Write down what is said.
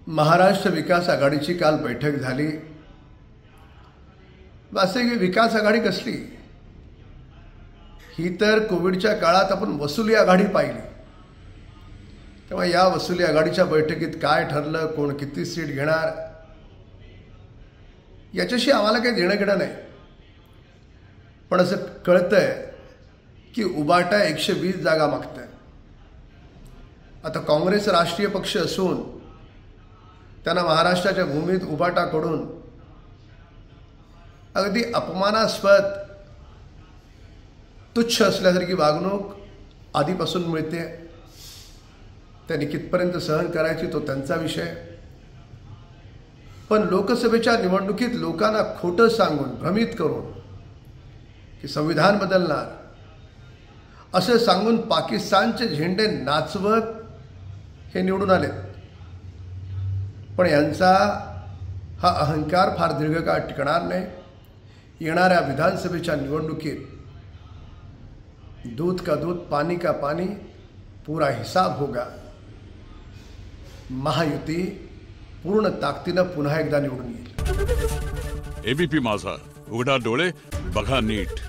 महाराष्ट्र विकास आघाडीची काल बैठक झाली। वास्तविक विकास आघाडी कसली ही तर कोविडच्या काळात आपण वसुली आघाडी पाहिली। तेव्हा या वसुली आघाडीच्या बैठकीत काय ठरलं, कोण किती सीट घेणार याच्याशी आम्हाला काही देणं घेणं नाही। पण असं कळतंय की उबाटा 120 जागा मागतंय। आता काँग्रेस राष्ट्रीय पक्ष असून त्यांना महाराष्ट्राच्या भूमीत उबाटाकडून अगदी अपमानास्पद तुच्छ असल्यासारखी वागणूक आधीपासून मिळते। त्यांनी कितपर्यंत सहन करायची तो त्यांचा विषय। पण लोकसभेच्या निवडणुकीत लोकांना खोटं सांगून भ्रमित करून की संविधान बदलणार असं सांगून पाकिस्तानचे झेंडे नाचवत हे निवडून आले। पण यांचा हा अहंकार फार दीर्घकाळ टिकणार नाही। येणाऱ्या विधानसभेच्या निवडणुकीत दूध का दूध पानी का पानी पूरा हिसाब होगा। महायुती पूर्ण ताकदीनं पुन्हा एकदा निवडून येईल। एबीपी माझा, उघडा डोळे बघा नीट।